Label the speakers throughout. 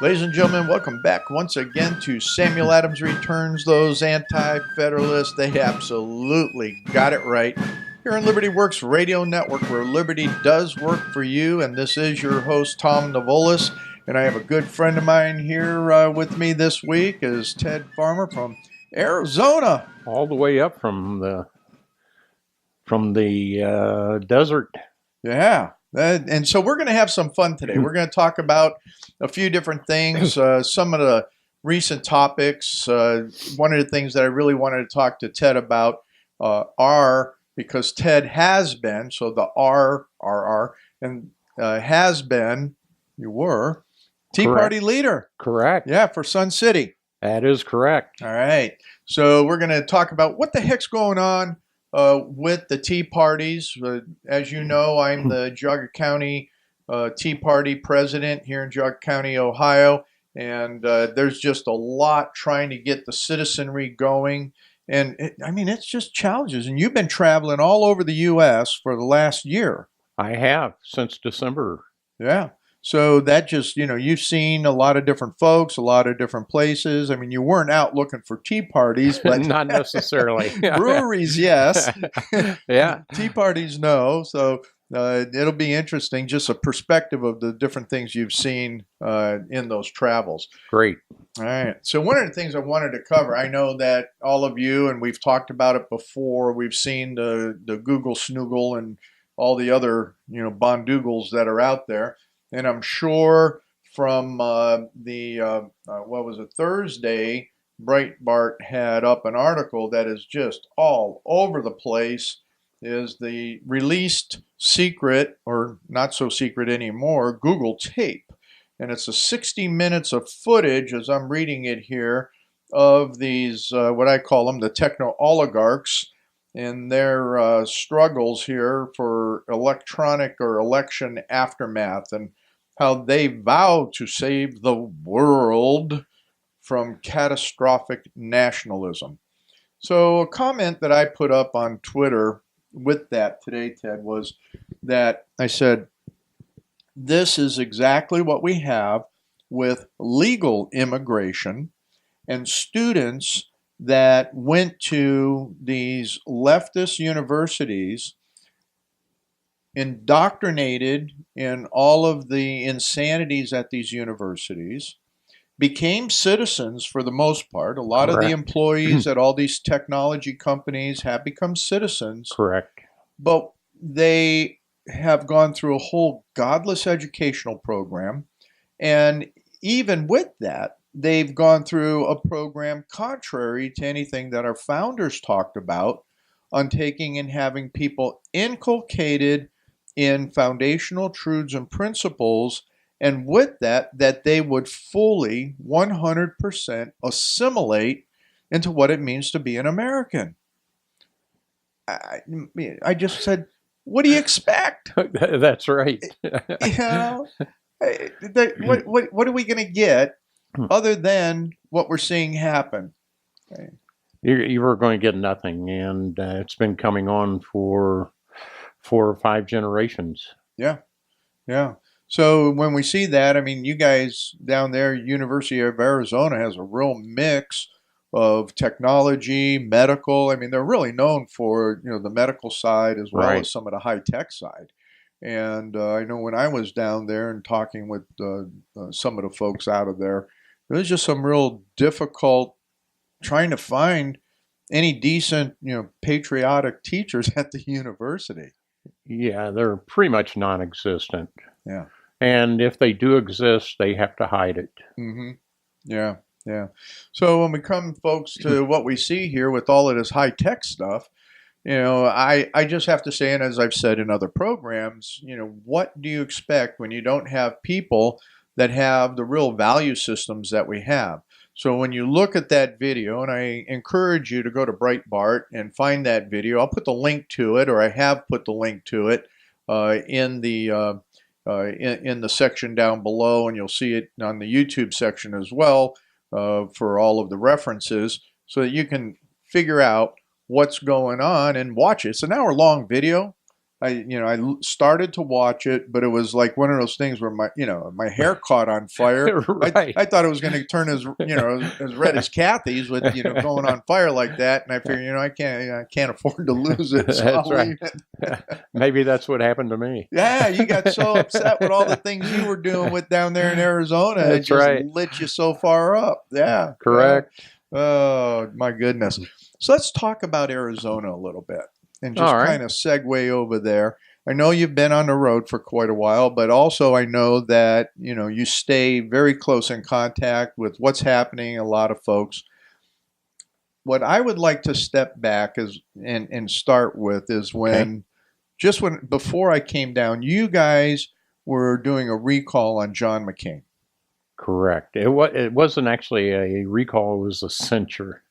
Speaker 1: Ladies and gentlemen, welcome back once again to Samuel Adams Returns. Those anti-federalists, they absolutely got it right. Here on Liberty Works Radio Network, where liberty does work for you. And this is your host, Tom Navolis. And I have a good friend of mine here with me this week is Ted Farmer from Arizona.
Speaker 2: All the way up from the desert.
Speaker 1: Yeah. And so we're going to have some fun today. We're going to talk about a few different things, some of the recent topics. One of the things that I really wanted to talk to Ted about are, because Ted has been, so the R, and has been, you were, Tea
Speaker 2: Correct.
Speaker 1: Party leader.
Speaker 2: Correct.
Speaker 1: Yeah, for Sun City.
Speaker 2: That is correct.
Speaker 1: All right. So we're going to talk about what the heck's going on with the Tea Parties. As you know, I'm the Geauga County Tea Party president here in Geauga County, Ohio, and there's just a lot trying to get the citizenry going. And it's just challenges. And you've been traveling all over the U.S. for the last year.
Speaker 2: I have, since December.
Speaker 1: Yeah. So that just, you've seen a lot of different folks, a lot of different places. I mean, you weren't out looking for tea parties, but
Speaker 2: Not necessarily.
Speaker 1: breweries, yes.
Speaker 2: Yeah.
Speaker 1: Tea parties, no. So it'll be interesting, just a perspective of the different things you've seen in those travels.
Speaker 2: Great.
Speaker 1: All right. So one of the things I wanted to cover, I know that all of you, and we've talked about it before, we've seen the Google Snoogle and all the other, bondoogles that are out there. And I'm sure from Thursday, Breitbart had up an article that is just all over the place, is the released secret, or not so secret anymore, Google tape. And it's a 60 minutes of footage, as I'm reading it here, of these, what I call them, the techno-oligarchs, and their struggles here for electronic or election aftermath, and how they vow to save the world from catastrophic nationalism. So a comment that I put up on Twitter with that today, Ted, was that I said, this is exactly what we have with legal immigration and students that went to these leftist universities, indoctrinated in all of the insanities at these universities, became citizens for the most part. A lot
Speaker 2: Correct.
Speaker 1: of the employees at all these technology companies have become citizens.
Speaker 2: Correct.
Speaker 1: But they have gone through a whole godless educational program. And even with that, they've gone through a program contrary to anything that our founders talked about, on taking and having people inculcated in foundational truths and principles, and with that they would fully 100% assimilate into what it means to be an American. I just said, what do you expect?
Speaker 2: That's right.
Speaker 1: What are we going to get other than what we're seeing happen? Okay.
Speaker 2: You were going to get nothing, and it's been coming on for 4 or 5 generations.
Speaker 1: Yeah. So when we see that, you guys down there, University of Arizona has a real mix of technology, medical. They're really known for, the medical side as well
Speaker 2: Right.
Speaker 1: as some of the high tech side. And I know when I was down there and talking with some of the folks out of there, it was just some real difficult trying to find any decent, patriotic teachers at the university.
Speaker 2: Yeah, they're pretty much non-existent.
Speaker 1: Yeah.
Speaker 2: And if they do exist, they have to hide it.
Speaker 1: Mm-hmm. Yeah. So when we come, folks, to what we see here with all of this high-tech stuff, I just have to say, and as I've said in other programs, what do you expect when you don't have people that have the real value systems that we have? So when you look at that video, and I encourage you to go to Breitbart and find that video, I'll put the link to it, or I have put the link to it in the section down below, and you'll see it on the YouTube section as well for all of the references, so that you can figure out what's going on and watch it. It's an hour-long video, I started to watch it, but it was like one of those things where my hair caught on fire.
Speaker 2: Right.
Speaker 1: I thought it was going to turn as red as Kathy's with going on fire like that, and I figured I can't afford to lose it, so
Speaker 2: That's
Speaker 1: I'll
Speaker 2: right.
Speaker 1: leave it.
Speaker 2: Maybe that's what happened to me.
Speaker 1: Yeah, you got so upset with all the things you were doing with down there in Arizona, it
Speaker 2: That's
Speaker 1: just
Speaker 2: right.
Speaker 1: lit you so far up. Yeah, yeah.
Speaker 2: Correct.
Speaker 1: Oh my goodness. So let's talk about Arizona a little bit and just
Speaker 2: All right.
Speaker 1: kind of segue over there. I know you've been on the road for quite a while, but also I know that, you stay very close in contact with what's happening, a lot of folks. What I would like to step back and start with is
Speaker 2: Okay.
Speaker 1: before I came down, you guys were doing a recall on John McCain.
Speaker 2: Correct. It wasn't actually a recall, it was a censure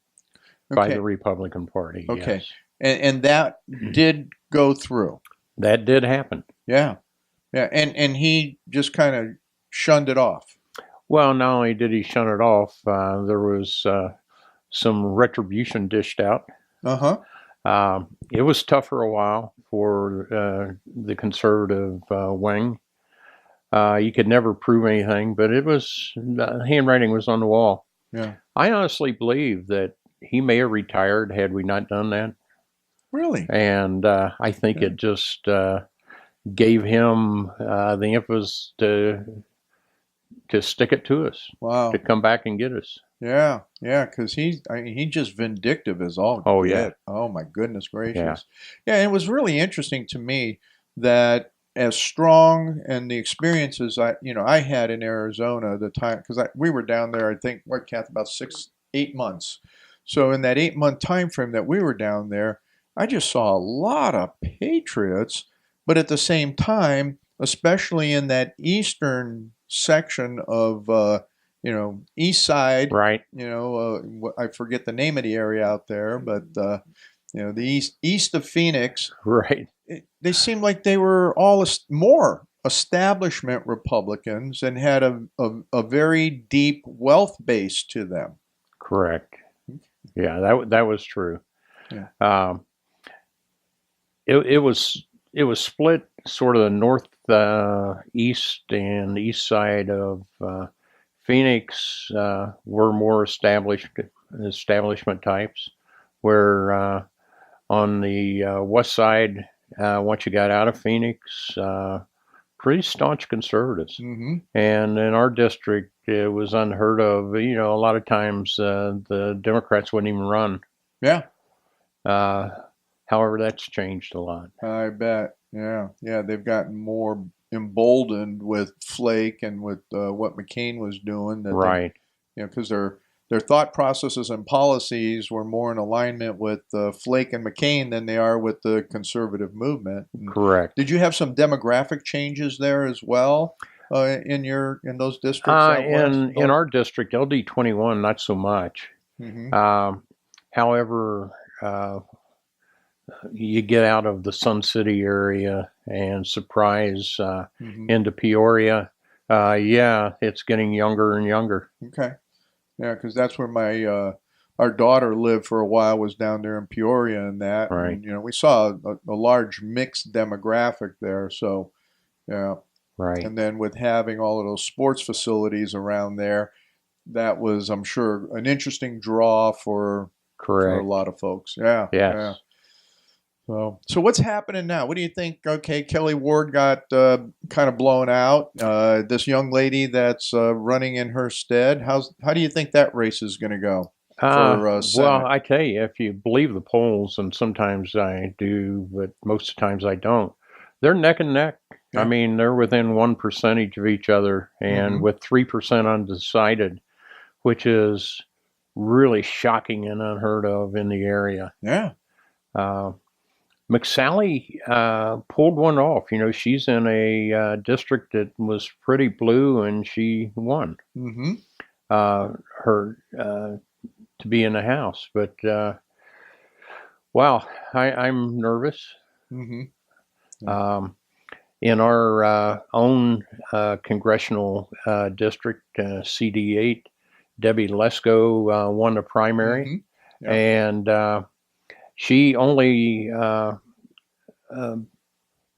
Speaker 2: by the
Speaker 1: Okay.
Speaker 2: Republican Party.
Speaker 1: Okay.
Speaker 2: Yes.
Speaker 1: And that did go through.
Speaker 2: That did happen.
Speaker 1: Yeah. Yeah. And he just kind of shunned it off.
Speaker 2: Well, not only did he shun it off, there was some retribution dished out.
Speaker 1: Uh-huh.
Speaker 2: It was tough for a while for the conservative wing. You could never prove anything, but the handwriting was on the wall.
Speaker 1: Yeah.
Speaker 2: I honestly believe that he may have retired had we not done that.
Speaker 1: Really?
Speaker 2: And I think it just gave him the emphasis to stick it to us,
Speaker 1: Wow.
Speaker 2: to come back and get us.
Speaker 1: Yeah. Yeah. Because he's just vindictive as all
Speaker 2: Oh,
Speaker 1: get.
Speaker 2: yeah.
Speaker 1: Oh my goodness
Speaker 2: Yeah.
Speaker 1: gracious. Yeah. It was really interesting to me that as strong and the experiences I had in Arizona at the time, because we were down there, I think, Kath, about 8 months. So in that 8 month time frame that we were down there, I just saw a lot of patriots, but at the same time, especially in that eastern section of east side,
Speaker 2: Right.
Speaker 1: I forget the name of the area out there, but the east of Phoenix,
Speaker 2: Right.
Speaker 1: they seemed like they were all more establishment Republicans and had a very deep wealth base to them.
Speaker 2: Correct. Yeah, that was true.
Speaker 1: Yeah.
Speaker 2: It was split sort of the north east and east side of Phoenix were more establishment types, where on the west side, once you got out of Phoenix, pretty staunch conservatives.
Speaker 1: Mm-hmm.
Speaker 2: And in our district, it was unheard of. A lot of times the Democrats wouldn't even run.
Speaker 1: Yeah.
Speaker 2: However, that's changed a lot.
Speaker 1: I bet. Yeah. Yeah. They've gotten more emboldened with Flake and with what McCain was doing.
Speaker 2: Right.
Speaker 1: Because their thought processes and policies were more in alignment with Flake and McCain than they are with the conservative movement. And
Speaker 2: correct.
Speaker 1: Did you have some demographic changes there as well in those districts?
Speaker 2: In our district, LD21, not so much.
Speaker 1: Mm-hmm.
Speaker 2: However, you get out of the Sun City area and Surprise
Speaker 1: Mm-hmm.
Speaker 2: into Peoria. Yeah, it's getting younger and younger.
Speaker 1: Okay. Yeah, because that's where our daughter lived for a while, was down there in Peoria and that.
Speaker 2: Right.
Speaker 1: And, we saw a large mixed demographic there. So, yeah.
Speaker 2: Right.
Speaker 1: And then with having all of those sports facilities around there, that was, I'm sure, an interesting draw for a lot of folks. Yeah.
Speaker 2: Yes.
Speaker 1: Yeah. So what's happening now? What do you think? Okay, Kelly Ward got kind of blown out. This young lady that's running in her stead. How do you think that race is going to go for Senate?
Speaker 2: Well, I tell you, if you believe the polls, and sometimes I do, but most of the times I don't, they're neck and neck.
Speaker 1: Yeah.
Speaker 2: I mean, they're within 1% of each other, and
Speaker 1: Mm-hmm.
Speaker 2: with 3% undecided, which is really shocking and unheard of in the area.
Speaker 1: Yeah.
Speaker 2: McSally pulled one off. She's in a district that was pretty blue, and she won
Speaker 1: Mm-hmm.
Speaker 2: her to be in the House. But wow, I'm nervous.
Speaker 1: Mm-hmm.
Speaker 2: In our own congressional district, CD8, Debbie Lesko won the primary,
Speaker 1: Mm-hmm. Yeah.
Speaker 2: and she only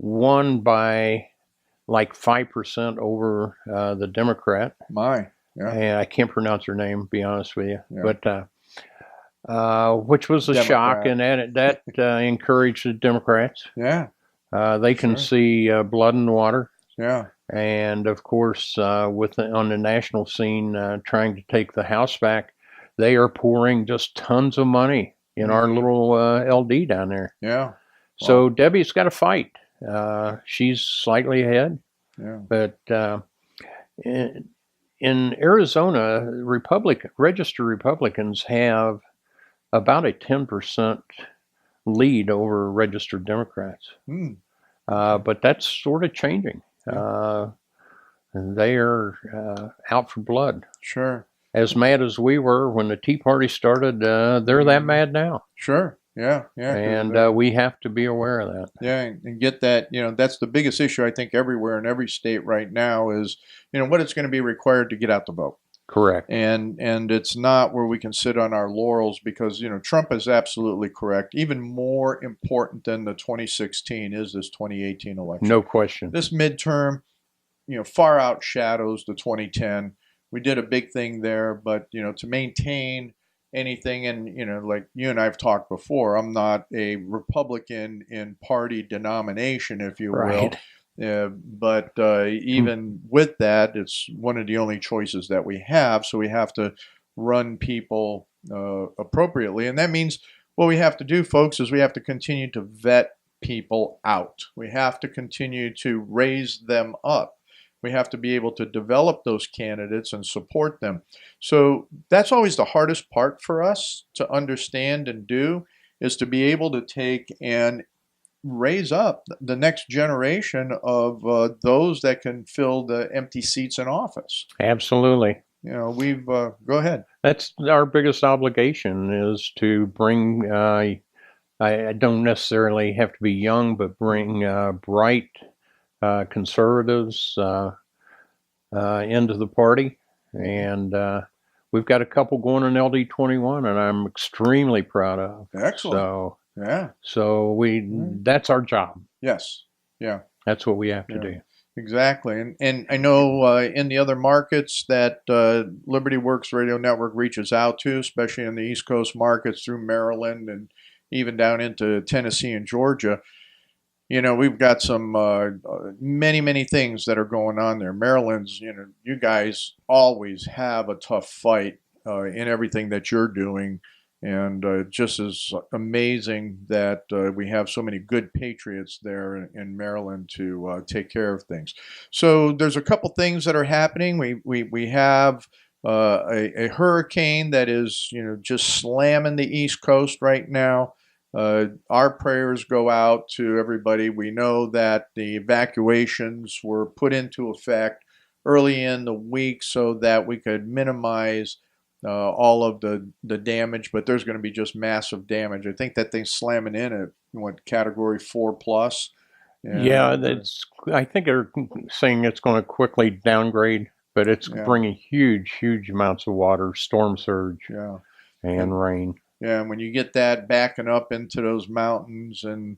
Speaker 2: won by like 5% over the Democrat.
Speaker 1: My, yeah.
Speaker 2: And I can't pronounce her name, to be honest with you.
Speaker 1: Yeah.
Speaker 2: But which was a shock, and that encouraged the Democrats.
Speaker 1: Yeah.
Speaker 2: They can see blood in the water.
Speaker 1: Yeah.
Speaker 2: And of course, on the national scene, trying to take the House back, they are pouring just tons of money in our little LD down there.
Speaker 1: Yeah.
Speaker 2: So Debbie's got to fight. She's slightly ahead.
Speaker 1: Yeah.
Speaker 2: But in Arizona, registered Republicans have about a 10% lead over registered Democrats. But that's sort of changing. They are out for blood.
Speaker 1: Sure.
Speaker 2: As mad as we were when the Tea Party started, they're that mad now.
Speaker 1: Sure. Yeah. Yeah.
Speaker 2: And we have to be aware of that.
Speaker 1: Yeah, and get that, that's the biggest issue, I think, everywhere in every state right now is, what it's going to be required to get out the vote.
Speaker 2: Correct.
Speaker 1: And it's not where we can sit on our laurels because, Trump is absolutely correct. Even more important than the 2016 is this 2018 election.
Speaker 2: No question.
Speaker 1: This midterm, far outshadows the 2010. We did a big thing there, but, to maintain anything, and, like you and I have talked before, I'm not a Republican in party denomination, if you will. But even with that, it's one of the only choices that we have. So we have to run people appropriately. And that means what we have to do, folks, is we have to continue to vet people out. We have to continue to raise them up. We have to be able to develop those candidates and support them. So that's always the hardest part for us to understand and do, is to be able to take and raise up the next generation of those that can fill the empty seats in office.
Speaker 2: Absolutely.
Speaker 1: Go ahead.
Speaker 2: That's our biggest obligation, is to bring, I don't necessarily have to be young, but bring bright conservatives into the party. And we've got a couple going in LD21, and I'm extremely proud of.
Speaker 1: Excellent.
Speaker 2: So that's our job.
Speaker 1: Yes. Yeah.
Speaker 2: That's what we have to do.
Speaker 1: Exactly. And I know in the other markets that Liberty Works Radio Network reaches out to, especially in the East Coast markets through Maryland and even down into Tennessee and Georgia, we've got some many things that are going on there. Maryland's, you guys always have a tough fight in everything that you're doing. And just as amazing that we have so many good patriots there in Maryland to take care of things. So there's a couple things that are happening. We have a hurricane that is, just slamming the East Coast right now. Our prayers go out to everybody. We know that the evacuations were put into effect early in the week so that we could minimize all of the damage, but there's going to be just massive damage. I think that thing's slamming in at category 4+.
Speaker 2: I think they're saying it's going to quickly downgrade, but it's bringing huge amounts of water, storm surge, and rain.
Speaker 1: Yeah, and when you get that backing up into those mountains and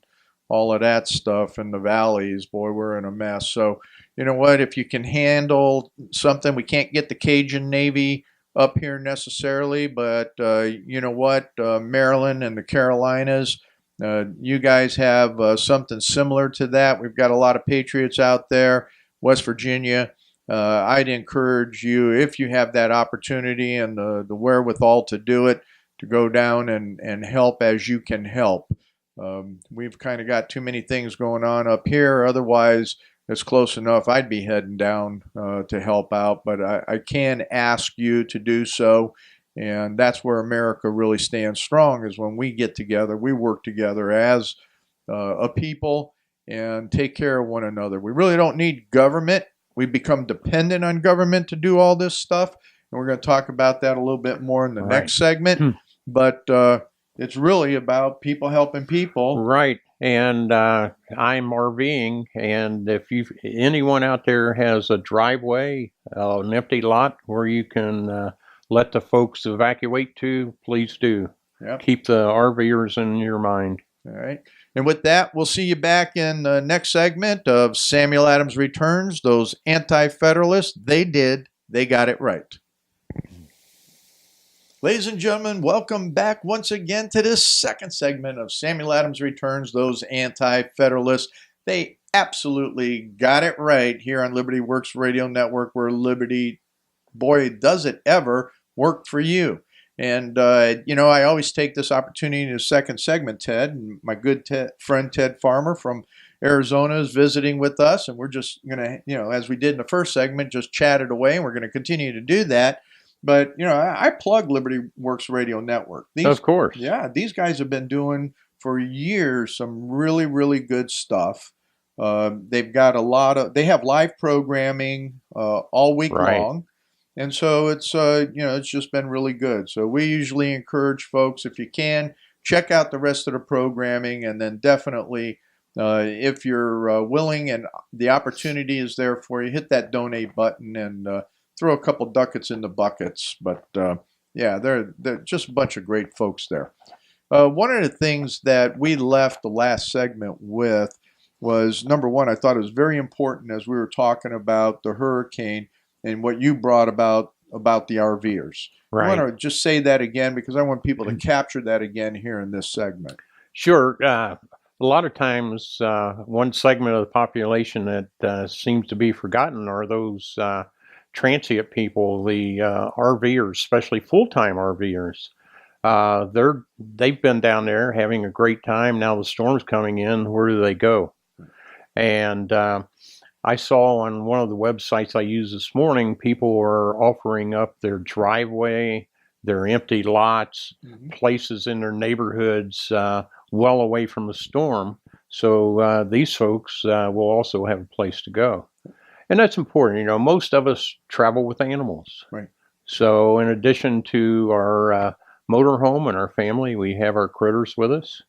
Speaker 1: all of that stuff in the valleys, boy, we're in a mess. So, you know what? If you can handle something, we can't get the Cajun Navy up here necessarily, but you know what? Maryland and the Carolinas, you guys have something similar to that. We've got a lot of patriots out there. West Virginia. I'd encourage you, if you have that opportunity and the wherewithal to do it, to go down and help as you can help. We've kind of got too many things going on up here. Otherwise, it's close enough. I'd be heading down to help out, but I can ask you to do so. And that's where America really stands strong, is when we get together, we work together as a people and take care of one another. We really don't need government. We become dependent on government to do all this stuff. And we're going to talk about that a little bit more in the next segment. But it's really about people helping people.
Speaker 2: Right. And I'm RVing. And if anyone out there has a driveway, an empty lot where you can let the folks evacuate to, please do.
Speaker 1: Yep.
Speaker 2: Keep the RVers in your mind.
Speaker 1: All right. And with that, we'll see you back in the next segment of Samuel Adams Returns. Those anti-federalists, they got it right. Ladies and gentlemen, welcome back once again to this second segment of Samuel Adams Returns. Those anti-federalists, they absolutely got it right here on Liberty Works Radio Network, where liberty, boy, does it ever work for you. And, I always take this opportunity in the second segment, Ted, and my good friend Ted Farmer from Arizona is visiting with us, and we're just going to, as we did in the first segment, just chat it away, and we're going to continue to do that. But, I plug Liberty Works Radio Network.
Speaker 2: Of course.
Speaker 1: Yeah, these guys have been doing for years some really, really good stuff. They've got they have live programming all week long. And so it's just been really good. So we usually encourage folks, if you can, check out the rest of the programming, and then definitely, if you're willing and the opportunity is there for you, hit that donate button and throw a couple ducats in the buckets. But they're just a bunch of great folks there. One of the things that we left the last segment with was, number one, I thought it was very important as we were talking about the hurricane and what you brought about the RVers.
Speaker 2: Right.
Speaker 1: I want to just say that again because I want people to capture that again here in this segment.
Speaker 2: Sure. A lot of times, one segment of the population that seems to be forgotten are those transient people, the RVers, especially full-time RVers. They've been down there having a great time. Now the storm's coming in. Where do they go? And I saw on one of the websites I used this morning, people were offering up their driveway, their empty lots, places in their neighborhoods well away from the storm. So these folks will also have a place to go. And that's important. Most of us travel with animals.
Speaker 1: Right. So
Speaker 2: in addition to our motorhome and our family, we have our critters with us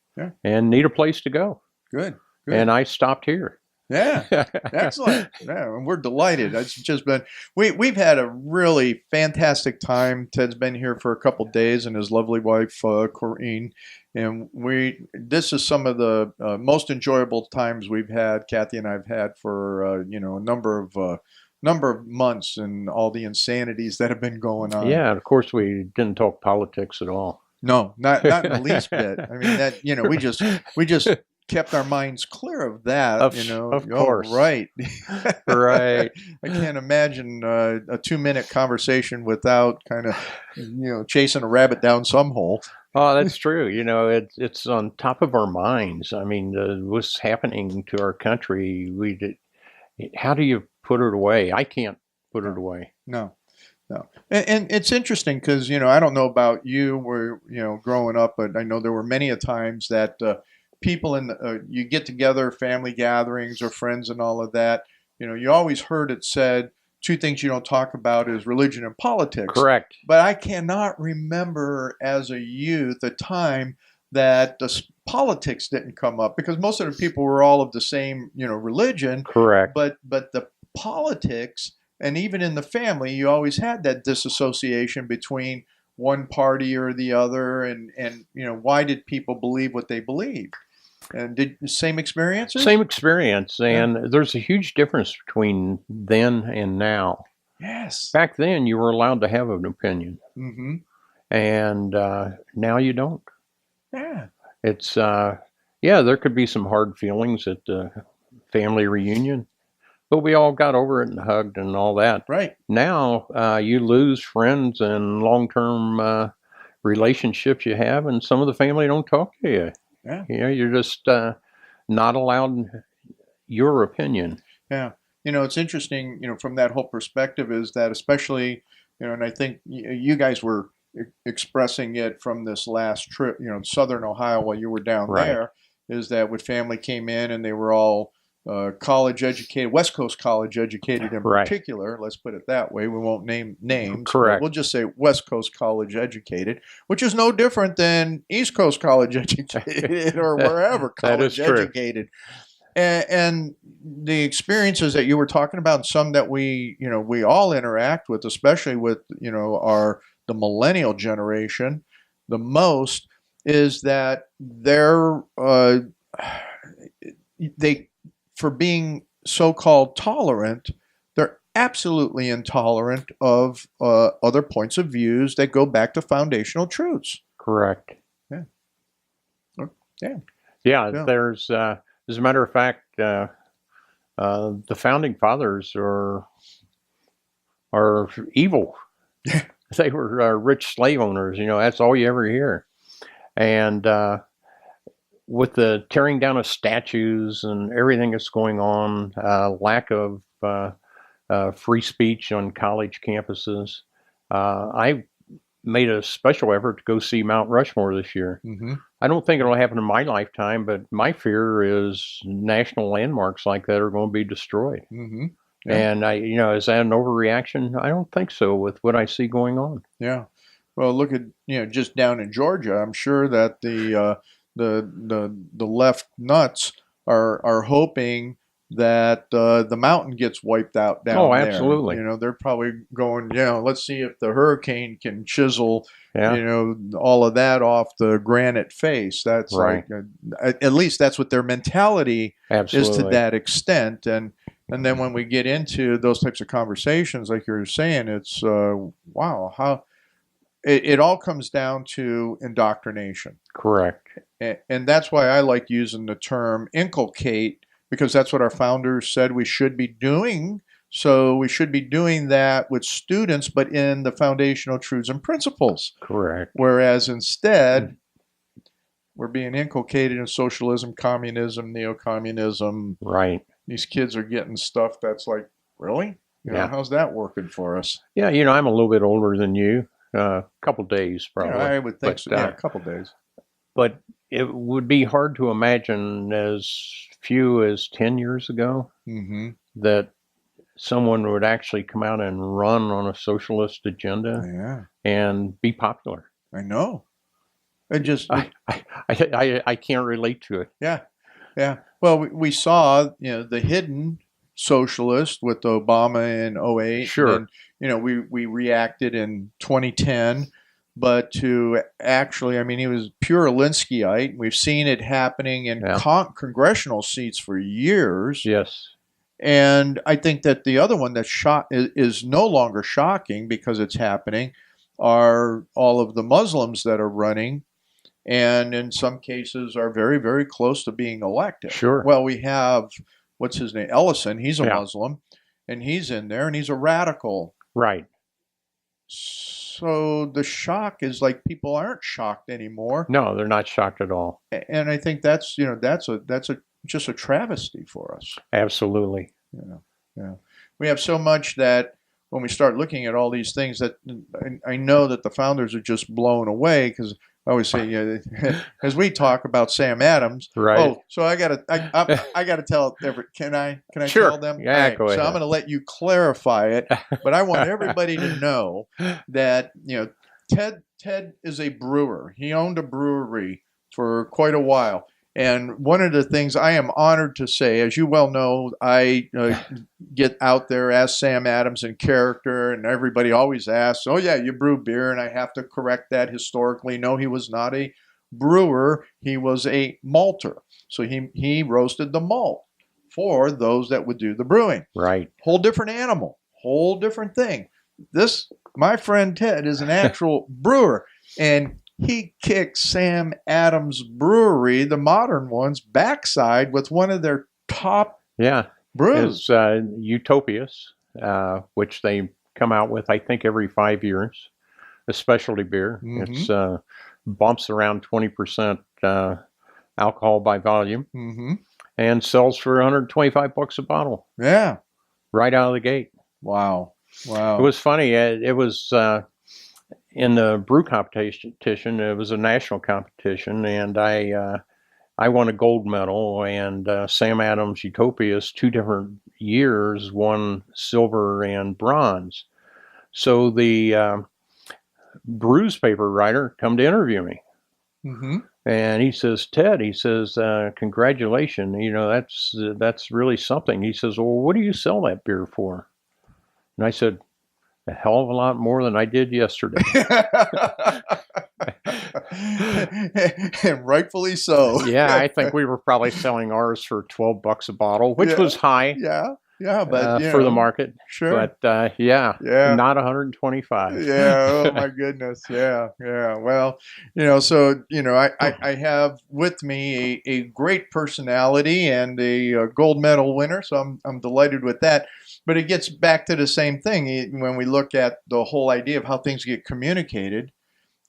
Speaker 2: and need a place to go.
Speaker 1: Good.
Speaker 2: And I stopped here.
Speaker 1: Yeah, excellent. Yeah, and we're delighted. It's just been we've had a really fantastic time. Ted's been here for a couple of days, and his lovely wife Corinne, and this is some of the most enjoyable times we've had. Kathy and I've had for a number of months, and all the insanities that have been going on.
Speaker 2: Yeah, of course we didn't talk politics at all.
Speaker 1: No, not in the least bit. I mean that we just kept our minds clear of that,
Speaker 2: Of course.
Speaker 1: Right.
Speaker 2: Right.
Speaker 1: I can't imagine a 2-minute conversation without kind of, chasing a rabbit down some hole.
Speaker 2: Oh, that's true. It's on top of our minds. I mean, what's happening to our country, how do you put it away? I can't put it away.
Speaker 1: No. And it's interesting because, I don't know about you, where, growing up, but I know there were many a times that people you get together, family gatherings or friends and all of that, you always heard it said, two things you don't talk about is religion and politics.
Speaker 2: Correct.
Speaker 1: But I cannot remember as a youth a time that the politics didn't come up, because most of the people were all of the same, religion.
Speaker 2: Correct.
Speaker 1: But the politics, and even in the family, you always had that disassociation between one party or the other, and why did people believe what they believed? And did the same experiences?
Speaker 2: Same experience, and there's a huge difference between then and now.
Speaker 1: Yes.
Speaker 2: Back then, you were allowed to have an opinion, and now you don't.
Speaker 1: Yeah.
Speaker 2: It's there could be some hard feelings at the family reunion, but we all got over it and hugged and all that.
Speaker 1: Right.
Speaker 2: Now you lose friends and long-term relationships you have, and some of the family don't talk to you.
Speaker 1: Yeah.
Speaker 2: You're just not allowed your opinion.
Speaker 1: Yeah. It's interesting, from that whole perspective, is that especially, and I think you guys were expressing it from this last trip, Southern Ohio, while you were down there, is that when family came in and they were all college educated, West Coast college educated in particular, let's put it that way. We won't name names.
Speaker 2: Correct.
Speaker 1: We'll just say West Coast college educated, which is no different than East Coast college educated or wherever college educated. And the experiences that you were talking about, some that we all interact with, especially with, the millennial generation, the most, is that they're they, for being so-called tolerant, they're absolutely intolerant of other points of views that go back to foundational truths.
Speaker 2: Correct.
Speaker 1: Yeah. Yeah.
Speaker 2: Yeah.
Speaker 1: Yeah.
Speaker 2: There's, as a matter of fact, the founding fathers are evil. They were rich slave owners. That's all you ever hear. And with the tearing down of statues and everything that's going on, lack of free speech on college campuses, I made a special effort to go see Mount Rushmore this year.
Speaker 1: Mm-hmm.
Speaker 2: I don't think it'll happen in my lifetime, but my fear is national landmarks like that are going to be destroyed.
Speaker 1: Mm-hmm. Yeah.
Speaker 2: And is that an overreaction? I don't think so with what I see going on.
Speaker 1: Yeah. Well, look at just down in Georgia. I'm sure that the left nuts are hoping that the mountain gets wiped out down there.
Speaker 2: Absolutely.
Speaker 1: They're probably going, let's see if the hurricane can chisel,
Speaker 2: Yeah.
Speaker 1: all of that off the granite face. That's
Speaker 2: Right.
Speaker 1: at least that's what their mentality
Speaker 2: Absolutely.
Speaker 1: is to that extent. And then when we get into those types of conversations, like you're saying, it's wow, how it all comes down to indoctrination.
Speaker 2: Correct.
Speaker 1: And that's why I like using the term inculcate, because that's what our founders said we should be doing. So we should be doing that with students, but in the foundational truths and principles.
Speaker 2: Correct.
Speaker 1: Whereas instead, we're being inculcated in socialism, communism, neo-communism.
Speaker 2: Right.
Speaker 1: These kids are getting stuff that's like, really? How's that working for us?
Speaker 2: Yeah, I'm a little bit older than you. A couple days, probably.
Speaker 1: I would think so. Yeah, a couple days.
Speaker 2: But it would be hard to imagine as few as 10 years ago that someone would actually come out and run on a socialist agenda and be popular.
Speaker 1: I know.
Speaker 2: I can't relate to it.
Speaker 1: Yeah. Yeah. Well, we saw, the hidden socialist with Obama in 2008.
Speaker 2: Sure.
Speaker 1: And, we reacted in 2010, but to actually, he was pure Alinskyite. We've seen it happening in congressional seats for years.
Speaker 2: Yes.
Speaker 1: And I think that the other one that's is no longer shocking because it's happening are all of the Muslims that are running, and in some cases are very, very close to being elected.
Speaker 2: Sure.
Speaker 1: Well, we have, what's his name? Ellison. He's a Muslim, and he's in there, and he's a radical.
Speaker 2: Right.
Speaker 1: So the shock is like people aren't shocked anymore.
Speaker 2: No, they're not shocked at all.
Speaker 1: And I think that's just a travesty for us.
Speaker 2: Absolutely.
Speaker 1: Yeah. We have so much that when we start looking at all these things that I know that the founders are just blown away, because I always say, as we talk about Sam Adams.
Speaker 2: Right.
Speaker 1: Oh, so I gotta tell can I
Speaker 2: sure.
Speaker 1: tell them?
Speaker 2: Yeah,
Speaker 1: right.
Speaker 2: go ahead.
Speaker 1: So I'm gonna let you clarify it, but I want everybody to know that Ted is a brewer. He owned a brewery for quite a while. And one of the things I am honored to say, as you well know, I get out there as Sam Adams in character, and everybody always asks, oh yeah, you brew beer, and I have to correct that historically. No, he was not a brewer. He was a malter. So he roasted the malt for those that would do the brewing.
Speaker 2: Right.
Speaker 1: Whole different animal, whole different thing. My friend Ted is an actual brewer, and he kicked Sam Adams Brewery, the modern one's backside with one of their top brews.
Speaker 2: It's Utopias, which they come out with, I think, every 5 years. A specialty beer. It's bumps around 20% alcohol by volume, and sells for $125 a bottle.
Speaker 1: Yeah,
Speaker 2: right out of the gate.
Speaker 1: Wow.
Speaker 2: It was funny. It was. In the brew competition, it was a national competition, and I won a gold medal, and Sam Adams Utopias 2 different years won silver and bronze. So the brews paper writer come to interview me, and he says, Ted, congratulations, that's really something. He says, well, what do you sell that beer for? And I said, a hell of a lot more than I did yesterday.
Speaker 1: And rightfully so.
Speaker 2: Yeah, I think we were probably selling ours for $12 a bottle, which
Speaker 1: Yeah,
Speaker 2: was high
Speaker 1: yeah, but
Speaker 2: for the market.
Speaker 1: sure.
Speaker 2: But yeah,
Speaker 1: Yeah.
Speaker 2: not 125.
Speaker 1: Yeah. Oh my goodness. Yeah. Yeah. Well, so I have with me a great personality and a gold medal winner, so I'm delighted with that. But it gets back to the same thing when we look at the whole idea of how things get communicated,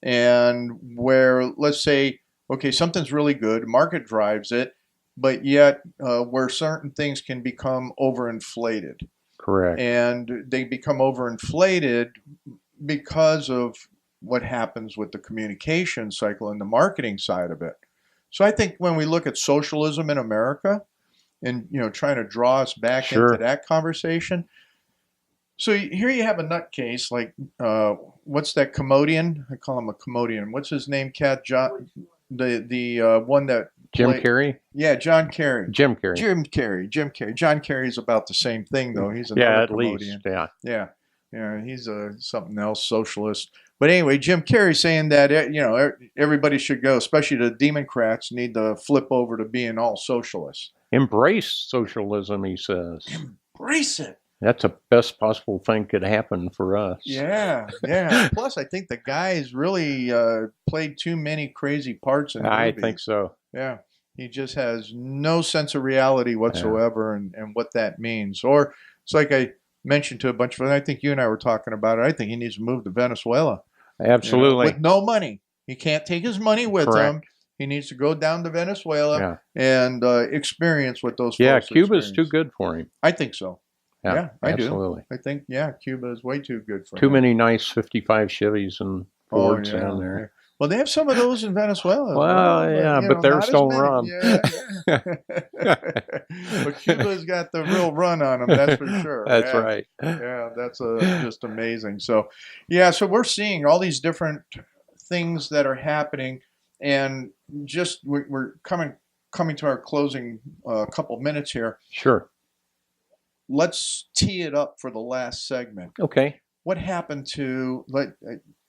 Speaker 1: and where, let's say, okay, something's really good, market drives it, but yet where certain things can become overinflated,
Speaker 2: Correct.
Speaker 1: and they become overinflated because of what happens with the communication cycle and the marketing side of it. So I think when we look at socialism in America and trying to draw us back into
Speaker 2: Sure.
Speaker 1: that conversation. So here you have a nutcase like what's that comedian? I call him a comedian. What's his name? Cat John, the one that
Speaker 2: Jim
Speaker 1: played.
Speaker 2: Carrey?
Speaker 1: Yeah, John Carrey.
Speaker 2: Jim Carrey.
Speaker 1: Jim Carrey. John Carrey's about the same thing though. He's
Speaker 2: Yeah,
Speaker 1: another
Speaker 2: at
Speaker 1: comedian.
Speaker 2: least. Yeah.
Speaker 1: Yeah, yeah. He's something else, socialist. But anyway, Jim Carrey saying that everybody should go, especially the deamoncrats need to flip over to being all socialists.
Speaker 2: Embrace socialism, he says.
Speaker 1: Embrace it.
Speaker 2: That's the best possible thing could happen for us.
Speaker 1: Yeah, yeah. Plus, I think the guy's really played too many crazy parts in movies.
Speaker 2: I think so.
Speaker 1: Yeah, he just has no sense of reality whatsoever, and what that means. Or it's like I mentioned to a bunch of, I think you and I were talking about it. I think he needs to move to Venezuela.
Speaker 2: Absolutely.
Speaker 1: With no money. He can't take his money with him. He needs to go down to Venezuela and experience what those folks
Speaker 2: Cuba's
Speaker 1: experience.
Speaker 2: too good for him.
Speaker 1: I think so. Yeah, I
Speaker 2: absolutely.
Speaker 1: do. I think, Cuba is way too good for
Speaker 2: too
Speaker 1: him.
Speaker 2: many nice 55 Chevys and Fords down there.
Speaker 1: Yeah. Well, they have some of those in Venezuela.
Speaker 2: Well, but theirs don't run.
Speaker 1: Yeah. But Cuba's got the real run on them, that's for sure.
Speaker 2: That's right.
Speaker 1: Yeah, that's just amazing. So, so we're seeing all these different things that are happening, and just we're coming to our closing couple minutes here.
Speaker 2: Sure.
Speaker 1: Let's tee it up for the last segment.
Speaker 2: Okay.
Speaker 1: What happened to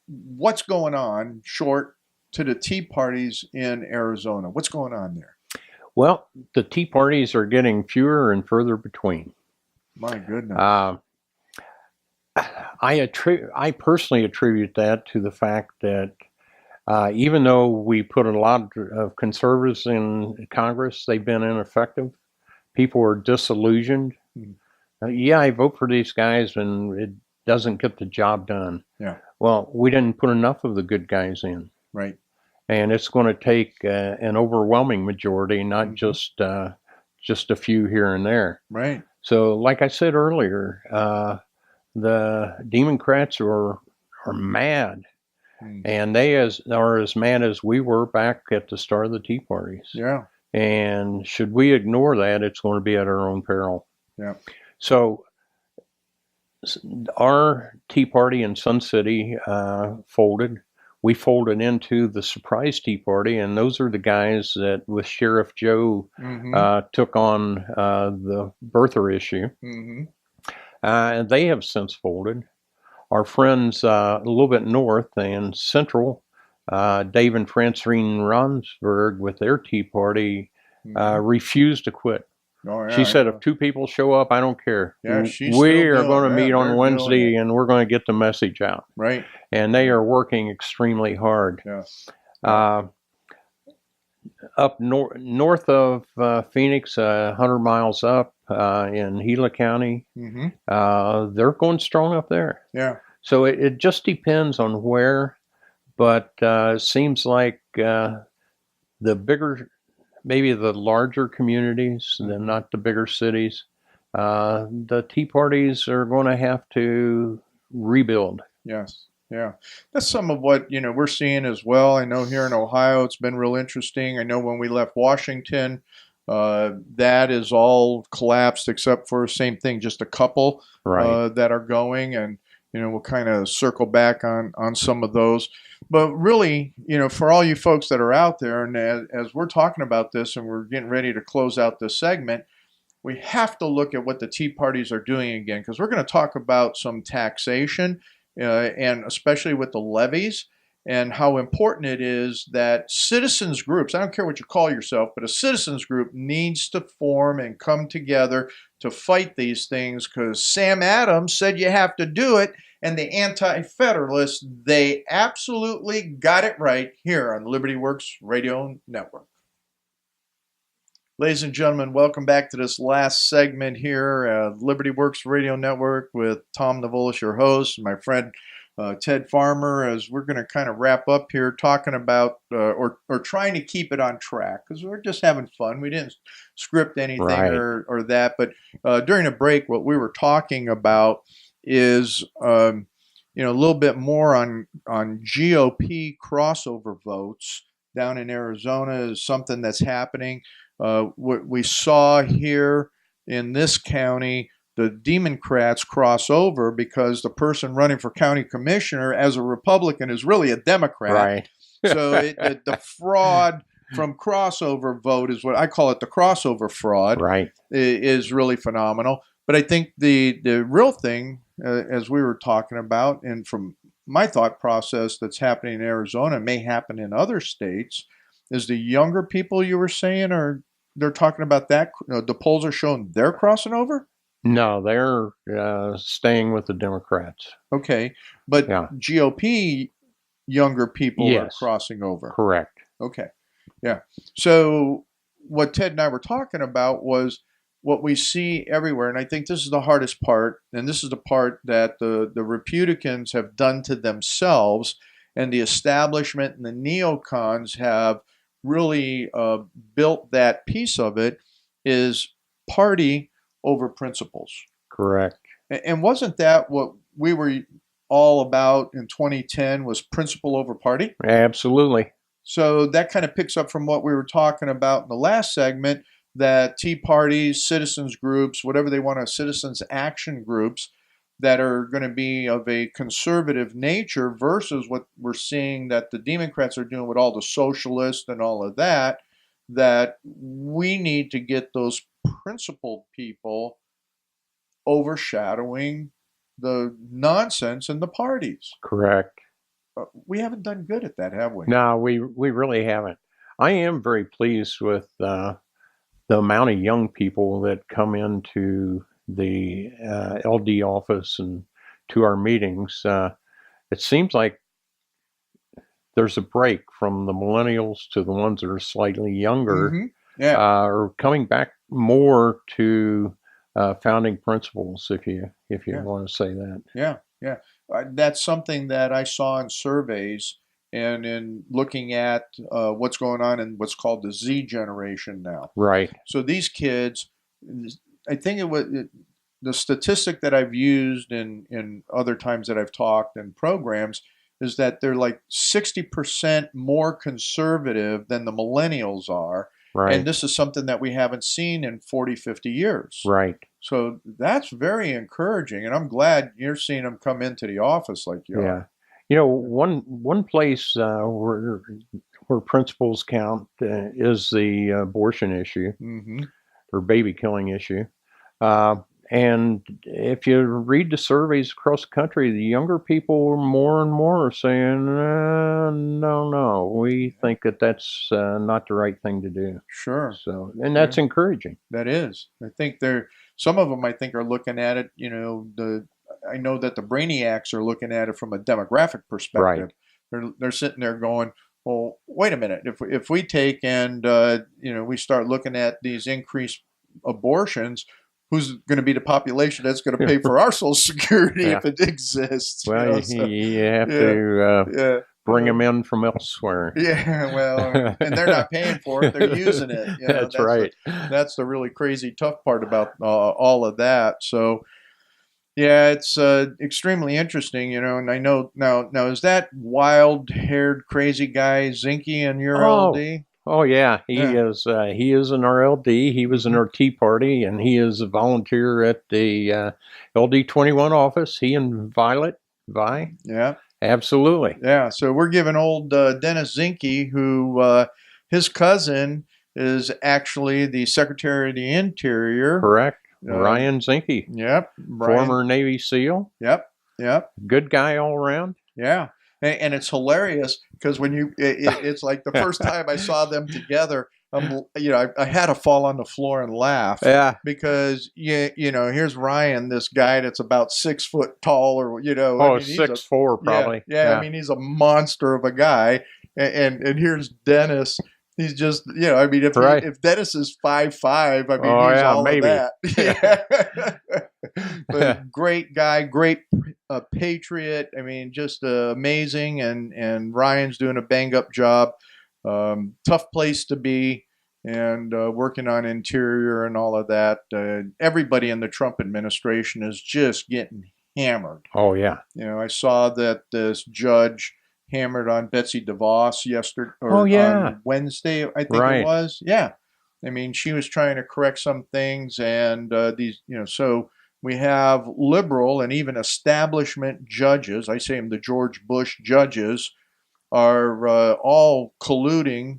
Speaker 1: what's going on short to the tea parties in Arizona? What's going on there?
Speaker 2: Well, the tea parties are getting fewer and further between.
Speaker 1: My goodness.
Speaker 2: I personally attribute that to the fact that even though we put a lot of conservatives in Congress, they've been ineffective. People are disillusioned. I vote for these guys and it doesn't get the job done.
Speaker 1: Yeah.
Speaker 2: Well, we didn't put enough of the good guys in.
Speaker 1: Right.
Speaker 2: And it's going to take an overwhelming majority, not just a few here and there.
Speaker 1: Right.
Speaker 2: So, like I said earlier, the deamoncrats are mad. And they are as mad as we were back at the start of the tea parties.
Speaker 1: Yeah.
Speaker 2: And should we ignore that, it's going to be at our own peril.
Speaker 1: Yeah.
Speaker 2: So our tea party in Sun City folded. We folded into the surprise tea party, and those are the guys that, with Sheriff Joe, took on the birther issue. And they have since folded. Our friends a little bit north and central, Dave and Francine Ronsberg, with their tea party, refused to quit. She said, if 2 people show up, I don't care.
Speaker 1: Yeah,
Speaker 2: we are going to meet on Wednesday, and we're going to get the message out.
Speaker 1: Right.
Speaker 2: And they are working extremely hard.
Speaker 1: Yes.
Speaker 2: Up north of Phoenix, 100 miles up in Gila County, they're going strong up there.
Speaker 1: Yeah.
Speaker 2: So it just depends on where, but it seems like the bigger, maybe the larger communities, not the bigger cities, the tea parties are going to have to rebuild.
Speaker 1: Yes. Yeah. That's some of what, we're seeing as well. I know here in Ohio, it's been real interesting. I know when we left Washington, that is all collapsed except for same thing, just a couple that are going, and, we'll kind of circle back on some of those. But really, for all you folks that are out there, and as we're talking about this and we're getting ready to close out this segment, we have to look at what the tea parties are doing again, because we're going to talk about some taxation, and especially with the levies. and how important it is that citizens groups, I don't care what you call yourself, but a citizens group needs to form and come together to fight these things, because Sam Adams said you have to do it, and the anti-federalists, they absolutely got it right here on Liberty Works Radio Network. Ladies and gentlemen, welcome back to this last segment here at Liberty Works Radio Network with Tom Navolis, your host, and my friend Ted Farmer, as we're going to kind of wrap up here talking about or trying to keep it on track, because we're just having fun. We didn't script anything or that, but during the break, what we were talking about is a little bit more on GOP crossover votes down in Arizona is something that's happening. What we saw here in this county, the deamoncrats cross over because the person running for county commissioner as a Republican is really a Democrat.
Speaker 2: Right.
Speaker 1: So the fraud from crossover vote is what I call it, the crossover fraud.
Speaker 2: Right.
Speaker 1: Is really phenomenal. But I think the real thing, as we were talking about, and from my thought process that's happening in Arizona, may happen in other states, is the younger people you were saying they're talking about that the polls are showing they're crossing over?
Speaker 2: No, they're staying with the Democrats.
Speaker 1: Okay, but
Speaker 2: yeah.
Speaker 1: GOP younger people
Speaker 2: yes.
Speaker 1: are crossing over.
Speaker 2: Correct.
Speaker 1: Okay, yeah. So what Ted and I were talking about was what we see everywhere, and I think this is the hardest part, and this is the part that the Republicans have done to themselves, and the establishment and the neocons have really built that piece of it, is party over principles.
Speaker 2: Correct.
Speaker 1: And wasn't that what we were all about in 2010, was principle over party?
Speaker 2: Absolutely.
Speaker 1: So that kind of picks up from what we were talking about in the last segment, that Tea parties, citizens groups, whatever they want, citizens action groups that are going to be of a conservative nature versus what we're seeing that the Democrats are doing with all the socialists and all of that, that we need to get those principled people overshadowing the nonsense in the parties.
Speaker 2: Correct.
Speaker 1: We haven't done good at that, have we?
Speaker 2: No, we really haven't. I am very pleased with the amount of young people that come into the LD office and to our meetings. It seems like there's a break from the millennials to the ones that are slightly younger.
Speaker 1: Mm-hmm. Yeah.
Speaker 2: Are coming back more to founding principles, if you
Speaker 1: Yeah.
Speaker 2: want to say that.
Speaker 1: Yeah, yeah. That's something that I saw in surveys and in looking at what's going on in what's called the Z generation now.
Speaker 2: Right.
Speaker 1: So these kids, I think the statistic that I've used in other times that I've talked in programs is that they're like 60% more conservative than the millennials are.
Speaker 2: Right.
Speaker 1: And this is something that we haven't seen in 40, 50 years.
Speaker 2: Right.
Speaker 1: So that's very encouraging. And I'm glad you're seeing them come into the office like you are.
Speaker 2: Yeah. One place where principles count is the abortion issue,
Speaker 1: Mm-hmm.
Speaker 2: or baby killing issue. And if you read the surveys across the country, the younger people more and more are saying, no, we think that's not the right thing to do.
Speaker 1: Sure.
Speaker 2: So, and that's encouraging.
Speaker 1: That is. I think some of them I think are looking at it, I know that the brainiacs are looking at it from a demographic perspective. Right. They're sitting there going, well, wait a minute. If we take and we start looking at these increased abortions, who's going to be the population that's going to pay for our Social Security if it exists?
Speaker 2: Well, you have to bring them in from elsewhere.
Speaker 1: Yeah, well, and they're not paying for it; they're using it.
Speaker 2: That's right.
Speaker 1: That's the really crazy, tough part about all of that. So, yeah, it's extremely interesting, And I know now is that wild-haired, crazy guy Zinke in your LD?
Speaker 2: Oh yeah, he is. He is in our LD. He was in our Tea Party, and he is a volunteer at the LD 21 office. He and Vi.
Speaker 1: Yeah,
Speaker 2: absolutely.
Speaker 1: Yeah. So we're giving old Dennis Zinke, who his cousin is actually the Secretary of the Interior.
Speaker 2: Correct. Ryan Zinke.
Speaker 1: Yep.
Speaker 2: Former Navy SEAL.
Speaker 1: Yep.
Speaker 2: Good guy all around.
Speaker 1: Yeah. and it's hilarious because when it's like the first time I saw them together, I had to fall on the floor and laugh
Speaker 2: Yeah.
Speaker 1: because here's Ryan, this guy that's about 6 foot tall, or I
Speaker 2: Oh,
Speaker 1: mean, he's a
Speaker 2: 6'4"
Speaker 1: yeah,
Speaker 2: probably.
Speaker 1: yeah. I
Speaker 2: Yeah.
Speaker 1: mean, he's a monster of a guy, and here's Dennis. He's just, I mean,
Speaker 2: Right.
Speaker 1: if Dennis is 5'5", I mean,
Speaker 2: Oh,
Speaker 1: he's
Speaker 2: yeah,
Speaker 1: all of
Speaker 2: maybe.
Speaker 1: that. Yeah. But great guy, great patriot. I mean, just amazing. And Ryan's doing a bang up job. Tough place to be, and working on interior and all of that. Everybody in the Trump administration is just getting hammered.
Speaker 2: Oh, yeah.
Speaker 1: I saw that this judge hammered on Betsy DeVos yesterday,
Speaker 2: Oh,
Speaker 1: or
Speaker 2: yeah.
Speaker 1: on Wednesday, I think it
Speaker 2: Right.
Speaker 1: was. Yeah. I mean, she was trying to correct some things, and so we have liberal and even establishment judges. I say them, the George Bush judges are all colluding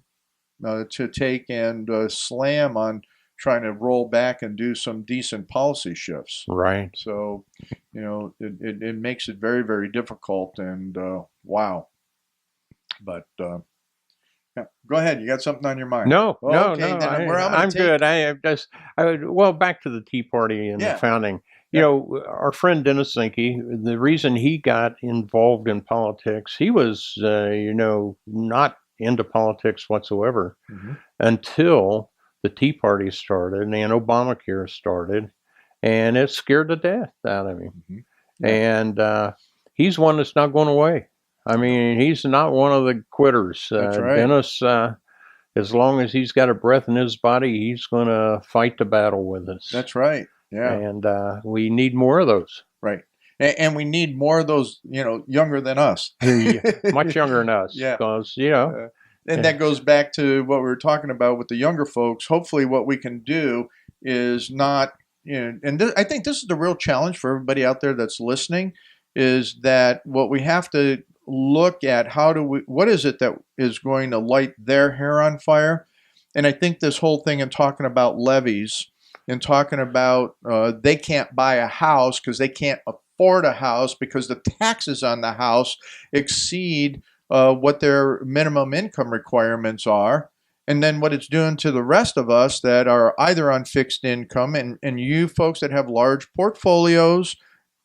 Speaker 1: to take and slam on trying to roll back and do some decent policy shifts.
Speaker 2: Right.
Speaker 1: So, it makes it very, very difficult. And wow. But yeah. Go ahead. You got something on your mind?
Speaker 2: No, no,
Speaker 1: Okay,
Speaker 2: no.
Speaker 1: then where I'm going
Speaker 2: I'm
Speaker 1: to take.
Speaker 2: good. Well, back to the Tea Party and the
Speaker 1: Yeah.
Speaker 2: founding.
Speaker 1: Yeah.
Speaker 2: Our friend Dennis Sinke, the reason he got involved in politics, he was, not into politics whatsoever
Speaker 1: Mm-hmm.
Speaker 2: until the Tea Party started and Obamacare started, and it scared the death out of him.
Speaker 1: Mm-hmm. Yeah.
Speaker 2: And he's one that's not going away. I mean, he's not one of the quitters.
Speaker 1: That's right.
Speaker 2: Dennis, as long as he's got a breath in his body, he's going to fight the battle with us.
Speaker 1: That's right. Yeah.
Speaker 2: And we need more of those.
Speaker 1: Right. And we need more of those, younger than us.
Speaker 2: Much younger than us.
Speaker 1: Yeah.
Speaker 2: Because,
Speaker 1: and that goes back to what we were talking about with the younger folks. Hopefully, what we can do is not, and I think this is the real challenge for everybody out there that's listening, is that what we have to look at, what is it that is going to light their hair on fire? And I think this whole thing in talking about levies and talking about they can't buy a house because they can't afford a house because the taxes on the house exceed what their minimum income requirements are. And then what it's doing to the rest of us that are either on fixed income, and you folks that have large portfolios,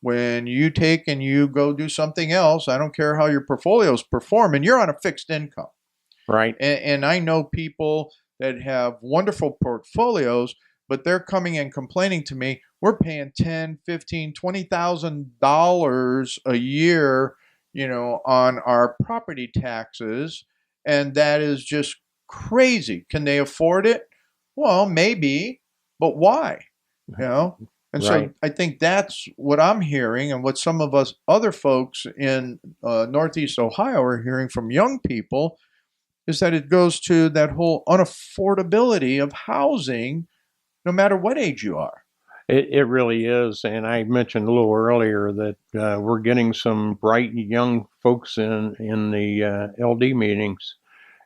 Speaker 1: when you take and you go do something else, I don't care how your portfolios perform, and you're on a fixed income.
Speaker 2: Right.
Speaker 1: And I know people that have wonderful portfolios, but they're coming and complaining to me, we're paying $10, $15, $20,000 a year, on our property taxes, and that is just crazy. Can they afford it? Well, maybe, but why? And so
Speaker 2: Right.
Speaker 1: I think that's what I'm hearing, and what some of us other folks in Northeast Ohio are hearing from young people, is that it goes to that whole unaffordability of housing, no matter what age you are.
Speaker 2: It really is. And I mentioned a little earlier that we're getting some bright young folks in the LD meetings.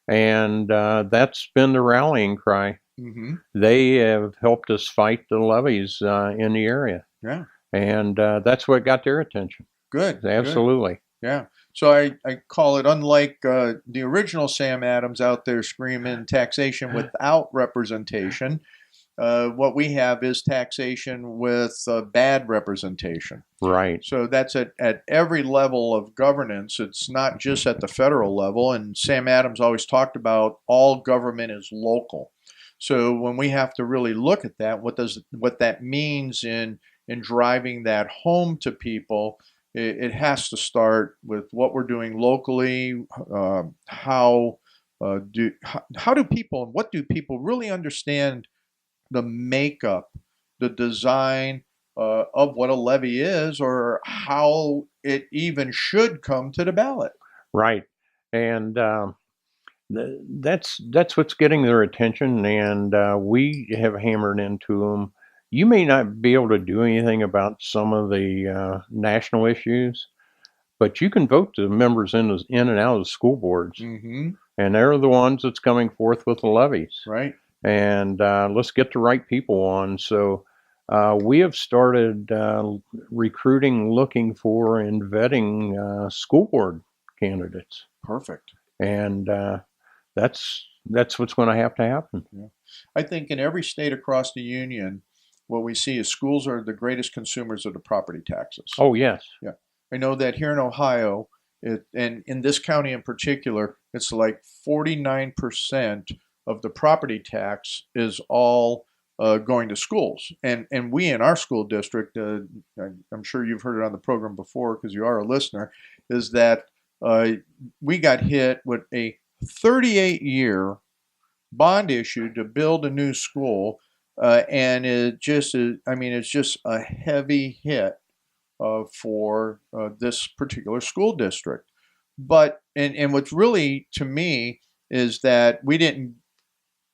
Speaker 2: And that's been the rallying cry.
Speaker 1: Mm-hmm.
Speaker 2: They have helped us fight the levies in the area.
Speaker 1: Yeah.
Speaker 2: And that's what got their attention.
Speaker 1: Good.
Speaker 2: Absolutely.
Speaker 1: Good. Yeah. So I call it, unlike the original Sam Adams out there screaming taxation without representation, what we have is taxation with bad representation.
Speaker 2: Right.
Speaker 1: So that's at every level of governance. It's not just at the federal level. And Sam Adams always talked about all government is local. So when we have to really look at that, what that means in driving that home to people, it has to start with what we're doing locally. How do people, and what do people really understand the makeup, the design of what a levy is, or how it even should come to the ballot?
Speaker 2: Right. And that's what's getting their attention, and we have hammered into them. You may not be able to do anything about some of the national issues, but you can vote the members in and out of the school boards,
Speaker 1: Mm-hmm.
Speaker 2: and they're the ones that's coming forth with the levies.
Speaker 1: Right.
Speaker 2: And let's get the right people on. So we have started recruiting, looking for, and vetting school board candidates.
Speaker 1: Perfect.
Speaker 2: And that's what's going to have to happen.
Speaker 1: Yeah. I think in every state across the union, what we see is schools are the greatest consumers of the property taxes.
Speaker 2: Oh, yes.
Speaker 1: Yeah. I know that here in Ohio, and in this county in particular, it's like 49% of the property tax is all going to schools. And we in our school district, I'm sure you've heard it on the program before because you are a listener, is that we got hit with a 38-year bond issue to build a new school, and it just is, I mean, it's just a heavy hit for this particular school district. But and what's really to me is that we didn't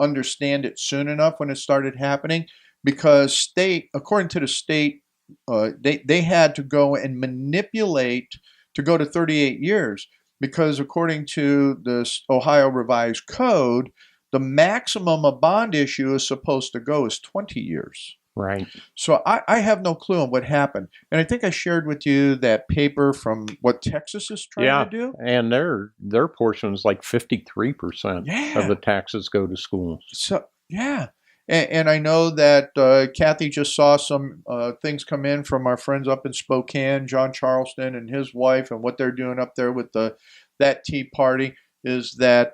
Speaker 1: understand it soon enough when it started happening, because according to the state, they had to go and manipulate to go to 38 years, because according to this Ohio Revised Code, the maximum a bond issue is supposed to go is 20 years.
Speaker 2: Right.
Speaker 1: So I have no clue on what happened. And I think I shared with you that paper from what Texas is trying to do.
Speaker 2: And their portion is like 53% of the taxes go to schools.
Speaker 1: So, yeah. And I know that Kathy just saw some things come in from our friends up in Spokane, John Charleston and his wife, and what they're doing up there with that Tea Party is that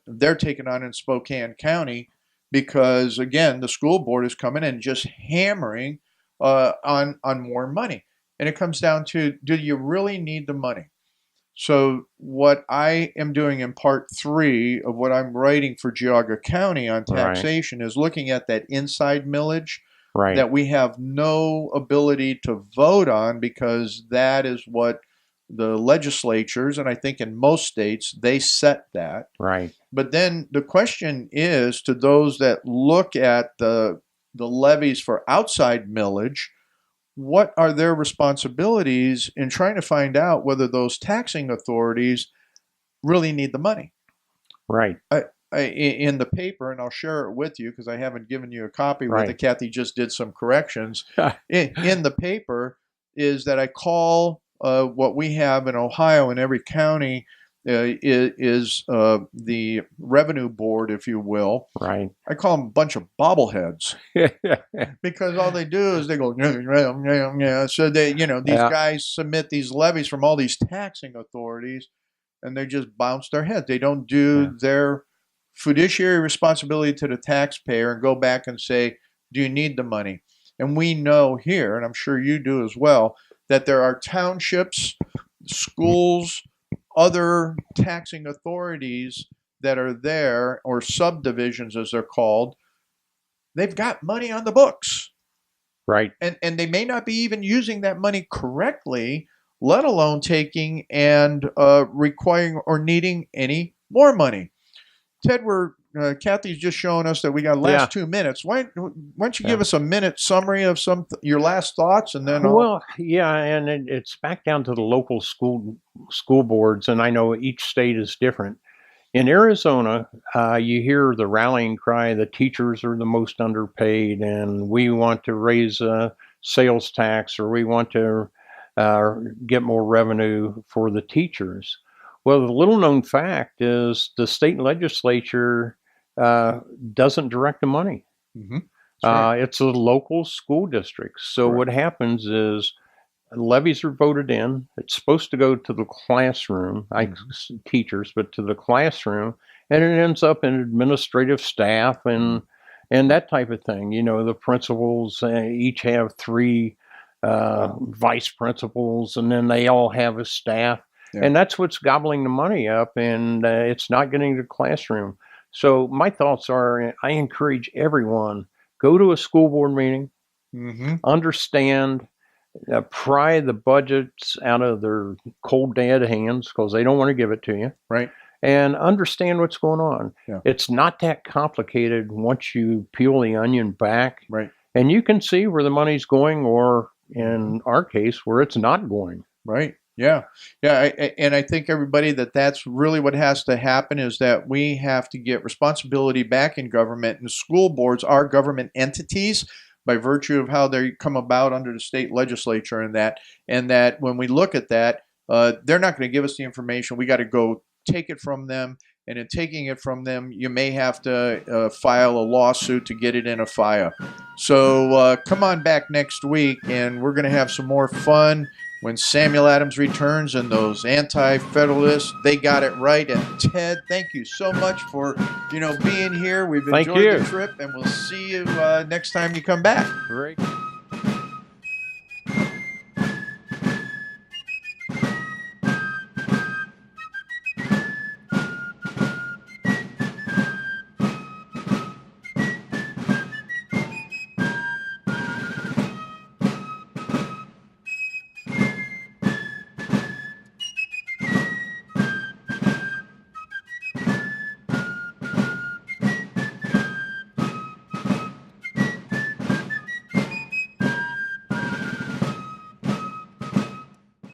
Speaker 1: they're taking on in Spokane County, because again, the school board is coming and just hammering on more money. And it comes down to, do you really need the money? So what I am doing in part 3 of what I'm writing for Geauga County on taxation is looking at that inside millage that we have no ability to vote on, because that is what the legislatures, and I think in most states, they set that.
Speaker 2: Right.
Speaker 1: But then the question is, to those that look at the levies for outside millage, what are their responsibilities in trying to find out whether those taxing authorities really need the money?
Speaker 2: Right.
Speaker 1: In the paper, and I'll share it with you because I haven't given you a copy with it. Kathy just did some corrections. in the paper is that I call what we have in Ohio in every county is the revenue board, if you will.
Speaker 2: Right.
Speaker 1: I call them a bunch of bobbleheads because all they do is they go, yeah. So they, these guys submit these levies from all these taxing authorities, and they just bounce their head. They don't do their fiduciary responsibility to the taxpayer and go back and say, do you need the money? And we know here, and I'm sure you do as well, that there are townships, schools, other taxing authorities that are there, or subdivisions as they're called. They've got money on the books.
Speaker 2: Right.
Speaker 1: And they may not be even using that money correctly, let alone taking and requiring or needing any more money. Ted, Kathy's just showing us that we got last 2 minutes. Why don't you give us a minute summary of your last thoughts, and then
Speaker 2: and it's back down to the local school boards, and I know each state is different. In Arizona, you hear the rallying cry: the teachers are the most underpaid, and we want to raise a sales tax, or we want to get more revenue for the teachers. Well, the little-known fact is the state legislature doesn't direct the money.
Speaker 1: Mm-hmm. Right.
Speaker 2: It's a local school district. So what happens is levies are voted in. It's supposed to go to the classroom, teachers, but to the classroom, and it ends up in administrative staff and that type of thing. The principals each have 3 vice principals, and then they all have a staff. Yeah. And that's what's gobbling the money up, and it's not getting to the classroom. So my thoughts are, I encourage everyone, go to a school board meeting, understand, pry the budgets out of their cold dead hands, because they don't want to give it to you.
Speaker 1: Right.
Speaker 2: And understand what's going on.
Speaker 1: Yeah.
Speaker 2: It's not that complicated once you peel the onion back.
Speaker 1: Right.
Speaker 2: And you can see where the money's going, or in our case, where it's not going.
Speaker 1: Right. Yeah. And I think everybody that's really what has to happen, is that we have to get responsibility back in government, and school boards are government entities by virtue of how they come about under the state legislature, and that when we look at that, they're not going to give us the information. We got to go take it from them. And in taking it from them, you may have to file a lawsuit to get it in a FIA. So come on back next week, and we're going to have some more fun when Samuel Adams returns and those anti-federalists, they got it right. And Ted, thank you so much for being here. We've enjoyed the trip, and we'll see you next time you come back.
Speaker 2: Great.